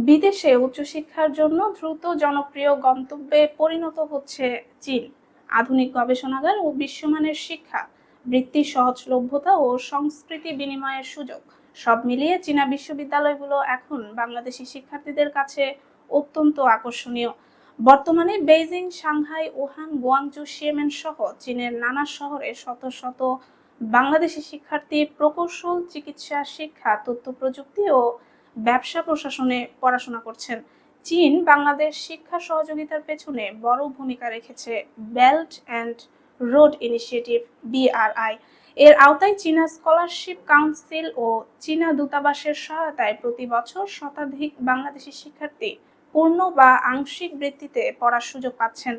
বিদেশে উচ্চশিক্ষার জন্য দ্রুত জনপ্রিয় গন্তব্যে পরিণত হচ্ছে চীন। আধুনিক গবেষণাগার ও বিশ্বমানের শিক্ষা, বৃত্তি সহজলভ্যতা ও সংস্কৃতি বিনিময়ের সুযোগ সব মিলিয়ে চীনা বিশ্ববিদ্যালয়গুলো এখন বাংলাদেশি শিক্ষার্থীদের কাছে অত্যন্ত আকর্ষণীয়। বর্তমানে বেইজিং, সাংহাই, ওহান, গুয়াংজু, শিয়ামেন সহ চীনের নানা শহরে শত শত বাংলাদেশি শিক্ষার্থী প্রকৌশল, চিকিৎসা, শিক্ষা, তথ্য প্রযুক্তি ও ব্যবসা প্রশাসনে পড়াশোনা করছেন। চীন বাংলাদেশ শিক্ষা সহযোগিতার পেছনে বড় ভূমিকা রেখেছে belt and road initiative BRI এর আওতায় চীনা স্কলারশিপ কাউন্সিল ও চীনা দূতাবাসের সহায়তায় প্রতি বছর শতাধিক বাংলাদেশি শিক্ষার্থী পূর্ণ বা আংশিক বৃত্তিতে পড়ার সুযোগ পাচ্ছেন।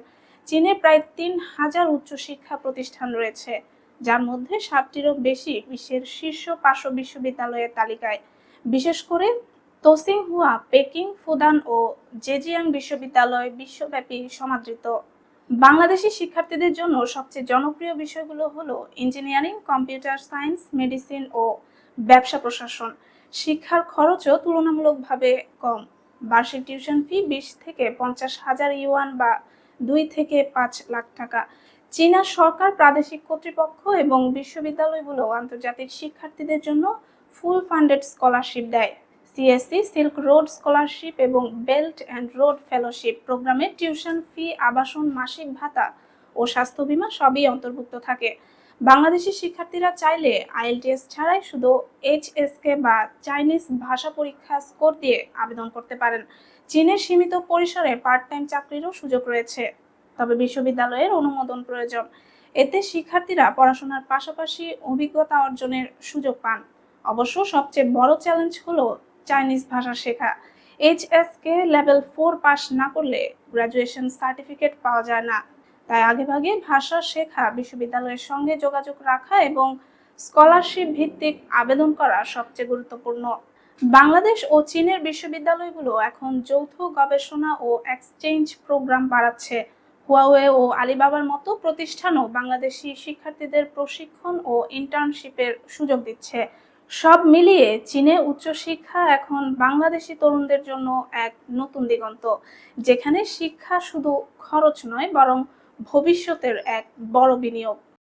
চীনে প্রায় ৩,০০০ উচ্চশিক্ষা প্রতিষ্ঠান রয়েছে, যার মধ্যে ৬০টিরও বেশি বিশ্বের শীর্ষ ৫০০ বিশ্ববিদ্যালয়ের তালিকায়। বিশেষ করে তোসিংহুয়া, পেকিং, ফুদান ও জেজিয়াং বিশ্ববিদ্যালয় বিশ্বব্যাপী সমাদৃত। বাংলাদেশি শিক্ষার্থীদের জন্য সবচেয়ে জনপ্রিয় বিষয়গুলো হলো ইঞ্জিনিয়ারিং, কম্পিউটার সায়েন্স, মেডিসিন ও ব্যবসা প্রশাসন। শিক্ষার খরচও তুলনামূলকভাবে কম। বার্ষিক টিউশন ফি ২০ থেকে ৫০,০০০ ইউয়ান বা ২ থেকে ৫ লাখ টাকা। চীনা সরকার, প্রাদেশিক কর্তৃপক্ষ এবং বিশ্ববিদ্যালয়গুলো আন্তর্জাতিক শিক্ষার্থীদের জন্য ফুল ফান্ডেড স্কলারশিপ দেয়। CSC, সিল্ক রোড স্কলারশিপ এবং বেল্ট অ্যান্ড রোড ফেলোশিপ প্রোগ্রামে টিউশন ফি, আবাসন, মাসিক ভাতা ও স্বাস্থ্য বীমা সবই অন্তর্ভুক্ত থাকে। বাংলাদেশি শিক্ষার্থীরা চাইলে IELTS ছাড়াই শুধু HSK বা চাইনিজ ভাষা পরীক্ষা স্কোর দিয়ে আবেদন করতে পারেন। চীনের সীমিত পরিসরে পার্ট টাইম চাকরিরও সুযোগ রয়েছে, তবে বিশ্ববিদ্যালয়ের অনুমোদন প্রয়োজন। এতে শিক্ষার্থীরা পড়াশোনার পাশাপাশি অভিজ্ঞতা অর্জনের সুযোগ পান। অবশ্য সবচেয়ে বড় চ্যালেঞ্জ হলো চাইনিজ ভাষা শেখা। HSK লেভেল 4 পাস না করলে গ্র্যাজুয়েশন সার্টিফিকেট পাওয়া যায় না। তাই আগেভাগে ভাষা শেখা, বিশ্ববিদ্যালয়ের সঙ্গে যোগাযোগ রাখা এবং স্কলারশিপ ভিত্তিক আবেদন করা সবচেয়ে গুরুত্বপূর্ণ। বাংলাদেশ ও চীনের বিশ্ববিদ্যালয়গুলো এখন যৌথ গবেষণা ও এক্সচেঞ্জ প্রোগ্রাম বাড়াচ্ছে। হুয়াওয়ে ও আলিবাবার মতো প্রতিষ্ঠানও বাংলাদেশি শিক্ষার্থীদের প্রশিক্ষণ ও ইন্টার্নশিপের সুযোগ দিচ্ছে। সব মিলিয়ে চীনে উচ্চশিক্ষা এখন বাংলাদেশি তরুণদের জন্য এক নতুন দিগন্ত, যেখানে শিক্ষা শুধু খরচ নয়, বরং ভবিষ্যতের এক বড় বিনিয়োগ।